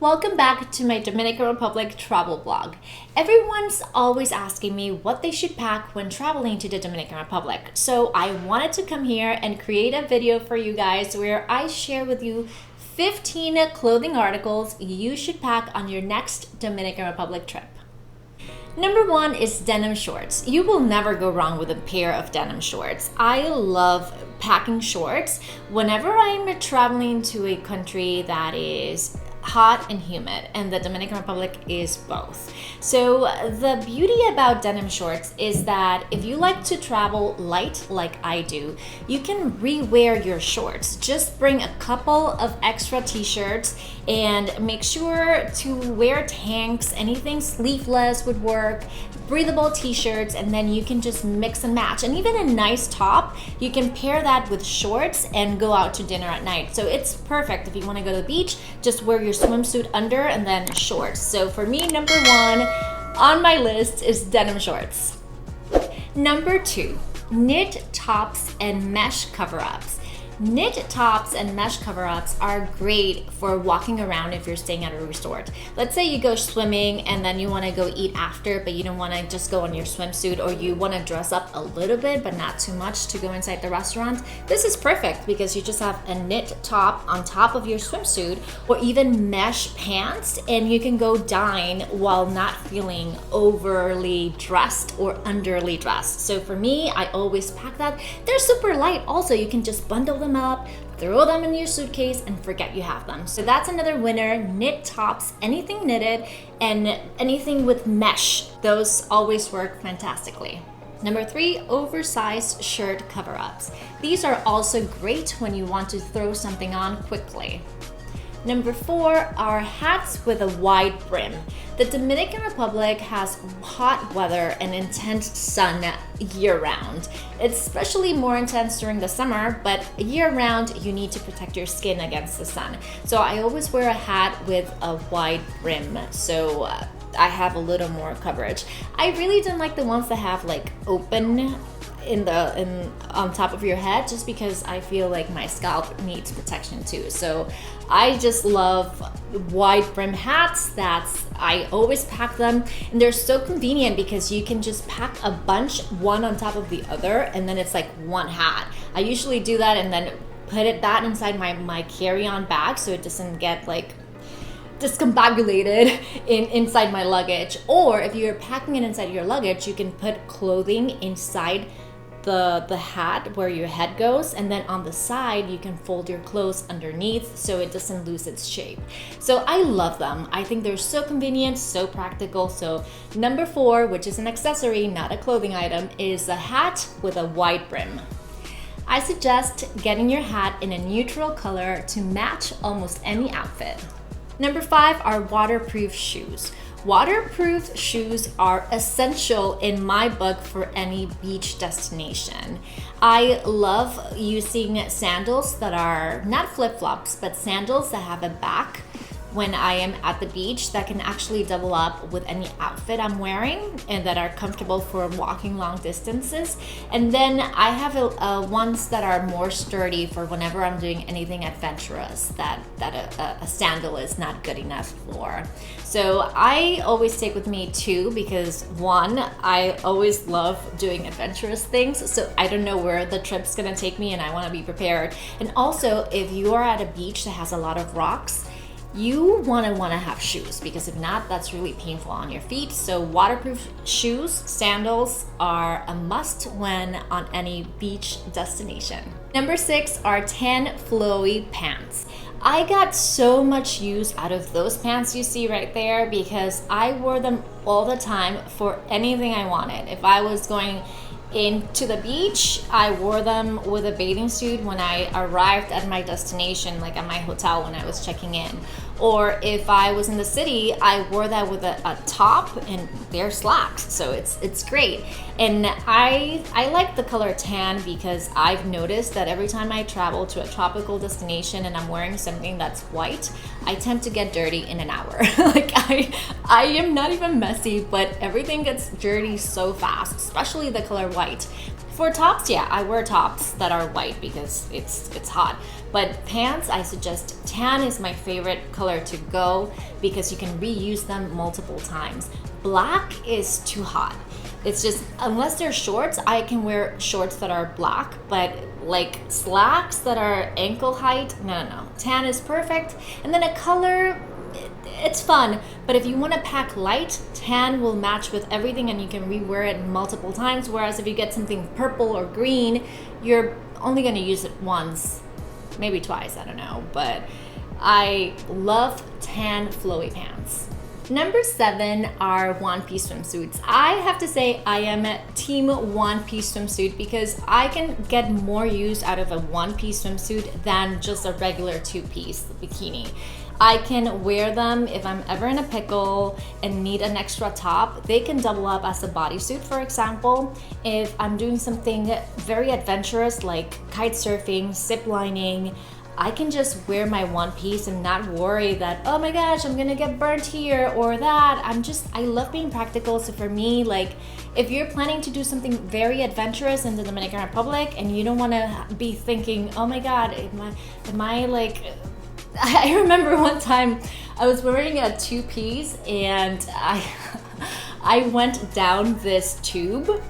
Welcome back to my Dominican Republic travel blog. Everyone's always asking me what they should pack when traveling to the Dominican Republic. So I wanted to come here and create a video for you guys where I share with you 15 clothing articles you should pack on your next Dominican Republic trip. Number one is denim shorts. You will never go wrong with a pair of denim shorts. I love packing shorts whenever I'm traveling to a country that is hot and humid, and the Dominican Republic is both. So the beauty about denim shorts is that if you like to travel light like I do, you can rewear your shorts. Just bring a couple of extra t-shirts and make sure to wear tanks. Anything sleeveless would work, breathable t-shirts, and then you can just mix and match. And even a nice top, you can pair that with shorts and go out to dinner at night. So it's perfect if you want to go to the beach, just wear your swimsuit under and then shorts. So for me, number one on my list is denim shorts. Number two, knit tops and mesh cover-ups. Knit tops and mesh cover-ups are great for walking around if you're staying at a resort. Let's say you go swimming and then you want to go eat after, but you don't want to just go on your swimsuit, or you want to dress up a little bit but not too much to go inside the restaurant. This is perfect because you just have a knit top on top of your swimsuit, or even mesh pants, and you can go dine while not feeling overly dressed or underly dressed. So for me, I always pack that. They're super light. Also, you can just bundle them up, throw them in your suitcase, and forget you have them. So that's another winner. Knit tops, anything knitted, and anything with mesh. Those always work fantastically. Number three, oversized shirt cover-ups. These are also great when you want to throw something on quickly. Number four are hats with a wide brim. The Dominican Republic has hot weather and intense sun year-round. It's especially more intense during the summer, but year-round you need to protect your skin against the sun. So I always wear a hat with a wide brim, so I have a little more coverage. I really don't like the ones that have like open on top of your head, just because I feel like my scalp needs protection too. So I just love wide brim hats. I always pack them, and they're so convenient because you can just pack a bunch one on top of the other, and then it's like one hat. I usually do that and then put that inside my carry-on bag so it doesn't get like discombobulated inside my luggage. Or if you're packing it inside your luggage, you can put clothing inside the hat where your head goes, and then on the side you can fold your clothes underneath so it doesn't lose its shape. So I love them. I think they're so convenient, so practical. So number four, which is an accessory, not a clothing item, is a hat with a wide brim. I suggest getting your hat in a neutral color to match almost any outfit. Number five are waterproof shoes. Waterproof shoes are essential in my book for any beach destination. I love using sandals that are not flip-flops, but sandals that have a back when I am at the beach that can actually double up with any outfit I'm wearing and that are comfortable for walking long distances. And then I have ones that are more sturdy for whenever I'm doing anything adventurous that a sandal is not good enough for. So I always take with me two, because one, I always love doing adventurous things, so I don't know where the trip's gonna take me and I wanna be prepared. And also, if you are at a beach that has a lot of rocks, you wanna have shoes, because if not, that's really painful on your feet. So waterproof shoes, sandals, are a must when on any beach destination. Number six are tan flowy pants. I got so much use out of those pants you see right there because I wore them all the time for anything I wanted. If I was going into the beach, I wore them with a bathing suit when I arrived at my destination, like at my hotel when I was checking in. Or if I was in the city, I wore that with a top and bare slacks. So it's great. And I like the color tan because I've noticed that every time I travel to a tropical destination and I'm wearing something that's white, I tend to get dirty in an hour. Like I am not even messy, but everything gets dirty so fast, especially the color white. For tops, yeah, I wear tops that are white because it's hot. But pants, I suggest tan is my favorite color to go because you can reuse them multiple times. Black is too hot. It's just, unless they're shorts, I can wear shorts that are black, but like slacks that are ankle height, no. Tan is perfect. And then a color, it's fun, but if you want to pack light, tan will match with everything and you can rewear it multiple times. Whereas if you get something purple or green, you're only going to use it once, maybe twice, I don't know. But I love tan flowy pants. Number 7 are one-piece swimsuits. I have to say I am a team one-piece swimsuit because I can get more use out of a one-piece swimsuit than just a regular two-piece bikini. I can wear them if I'm ever in a pickle and need an extra top. They can double up as a bodysuit, for example. If I'm doing something very adventurous like kite surfing, zip lining, I can just wear my one piece and not worry that, oh my gosh, I'm gonna get burnt here or that. I love being practical. So for me, like, if you're planning to do something very adventurous in the Dominican Republic and you don't wanna be thinking, oh my God, am I like, I remember one time I was wearing a two-piece and I went down this tube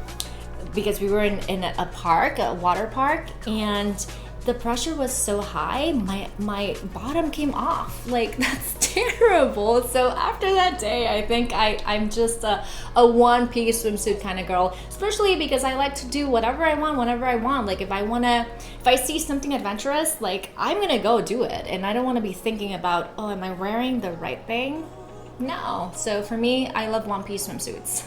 because we were in a park, a water park, and the pressure was so high, my bottom came off. Like, that's terrible. So after that day, I think I'm just a one-piece swimsuit kind of girl, especially because I like to do whatever I want, whenever I want. Like if I see something adventurous, like I'm gonna go do it. And I don't wanna be thinking about, oh, am I wearing the right thing? No. So for me, I love one-piece swimsuits.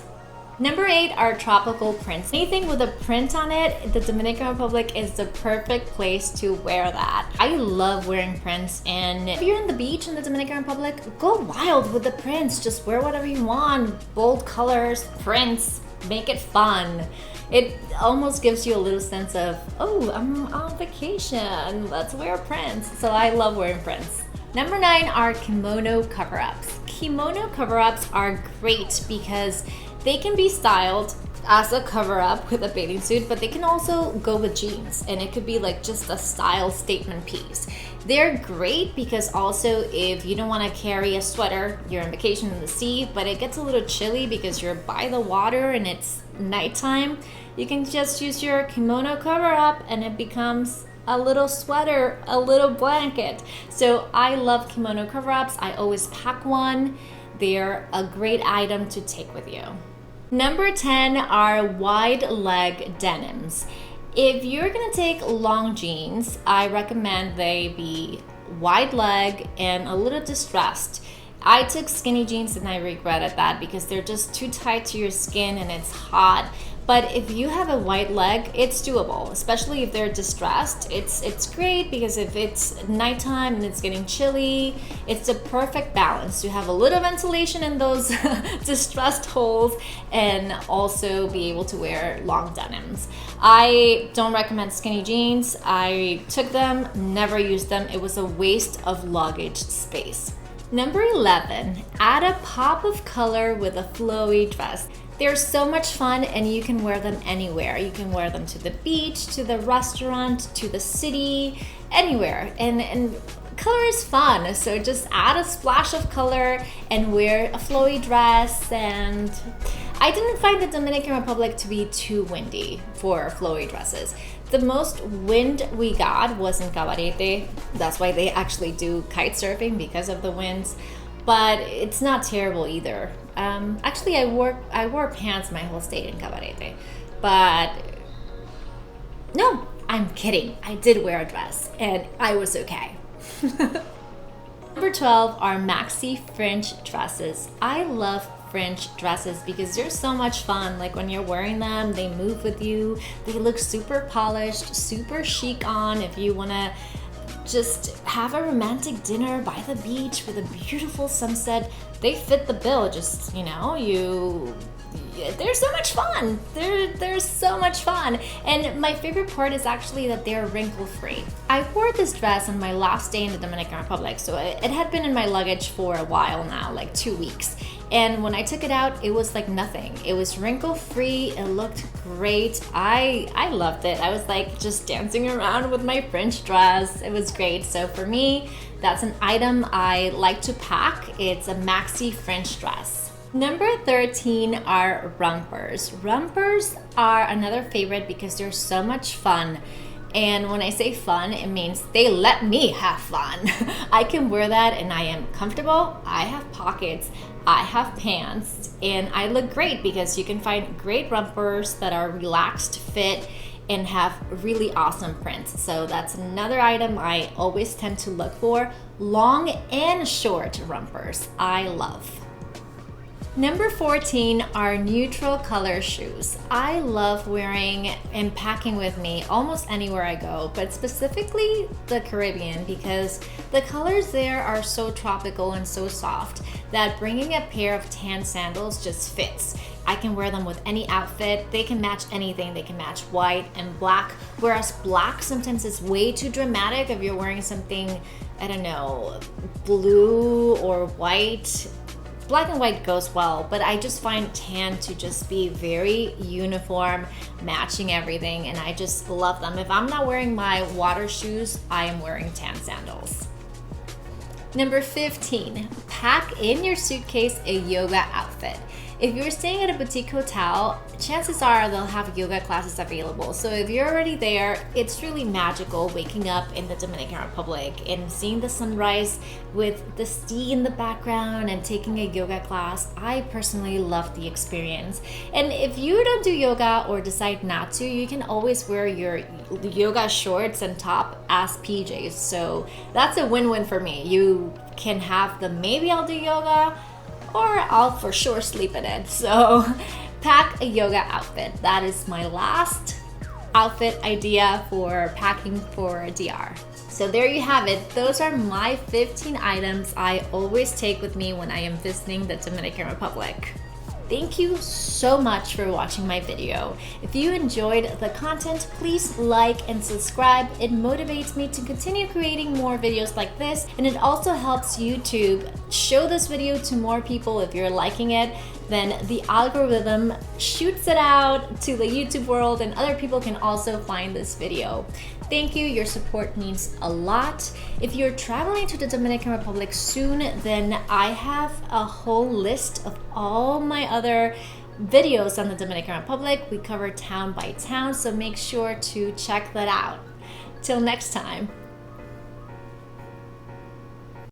Number 8 are tropical prints. Anything with a print on it, the Dominican Republic is the perfect place to wear that. I love wearing prints, and if you're in the beach in the Dominican Republic, go wild with the prints. Just wear whatever you want, bold colors, prints, make it fun. It almost gives you a little sense of, oh, I'm on vacation, let's wear prints. So I love wearing prints. Number 9 are kimono cover-ups. Kimono cover-ups are great because they can be styled as a cover-up with a bathing suit, but they can also go with jeans, and it could be like just a style statement piece. They're great because also if you don't want to carry a sweater, you're on vacation in the sea, but it gets a little chilly because you're by the water and it's nighttime, you can just use your kimono cover-up and it becomes a little sweater, a little blanket. So I love kimono cover-ups. I always pack one. They're a great item to take with you. Number 10 are wide leg denims. If you're gonna take long jeans, I recommend they be wide leg and a little distressed. I took skinny jeans and I regretted that because they're just too tight to your skin and it's hot. But if you have a wide leg, it's doable, especially if they're distressed. It's great because if it's nighttime and it's getting chilly, it's the perfect balance to have a little ventilation in those distressed holes and also be able to wear long denims. I don't recommend skinny jeans. I took them, never used them. It was a waste of luggage space. Number 11, add a pop of color with a flowy dress. They're so much fun and you can wear them anywhere. You can wear them to the beach, to the restaurant, to the city, anywhere. And color is fun, so just add a splash of color and wear a flowy dress. And I didn't find the Dominican Republic to be too windy for flowy dresses. The most wind we got was in Cabarete. That's why they actually do kite surfing, because of the winds. But it's not terrible either. Actually, I wore pants my whole stay in Cabarete. But no, I'm kidding. I did wear a dress and I was okay. Number 12 are maxi fringe dresses. I love fringe dresses because they're so much fun. Like when you're wearing them, they move with you. They look super polished, super chic on if you want to just have a romantic dinner by the beach with a beautiful sunset. They fit the bill. Just, you they're so much fun. They're so much fun. And my favorite part is actually that they're wrinkle free. I wore this dress on my last day in the Dominican Republic, so it had been in my luggage for a while now, like 2 weeks. And when I took it out, it was like nothing. It was wrinkle free. It looked great. I loved it. I was like just dancing around with my French dress. It was great. So for me, that's an item I like to pack. It's a maxi French dress. Number 13 are rompers. Rompers are another favorite because they're so much fun. And when I say fun, it means they let me have fun. I can wear that and I am comfortable. I have pockets, I have pants, and I look great because you can find great rompers that are relaxed fit and have really awesome prints. So that's another item I always tend to look for. Long and short rompers, I love. Number 14 are neutral color shoes. I love wearing and packing with me almost anywhere I go, but specifically the Caribbean because the colors there are so tropical and so soft that bringing a pair of tan sandals just fits. I can wear them with any outfit. They can match anything. They can match white and black, whereas black sometimes is way too dramatic if you're wearing something, I don't know, blue or white. Black and white goes well, but I just find tan to just be very uniform, matching everything, and I just love them. If I'm not wearing my water shoes, I am wearing tan sandals. Number 15, pack in your suitcase a yoga outfit. If you're staying at a boutique hotel, chances are they'll have yoga classes available. So if you're already there, it's really magical waking up in the Dominican Republic and seeing the sunrise with the sea in the background and taking a yoga class. I personally love the experience. And if you don't do yoga or decide not to, you can always wear your yoga shorts and top as PJs. So that's a win-win for me. You can have the maybe I'll do yoga, or I'll for sure sleep in it. So pack a yoga outfit. That is my last outfit idea for packing for a DR. So there you have it. Those are my 15 items I always take with me when I am visiting the Dominican Republic. Thank you so much for watching my video. If you enjoyed the content, please like and subscribe. It motivates me to continue creating more videos like this, and it also helps YouTube show this video to more people. If you're liking it, then the algorithm shoots it out to the YouTube world and other people can also find this video. Thank you, your support means a lot. If you're traveling to the Dominican Republic soon, then I have a whole list of all my other videos on the Dominican Republic. We cover town by town, so make sure to check that out. Till next time.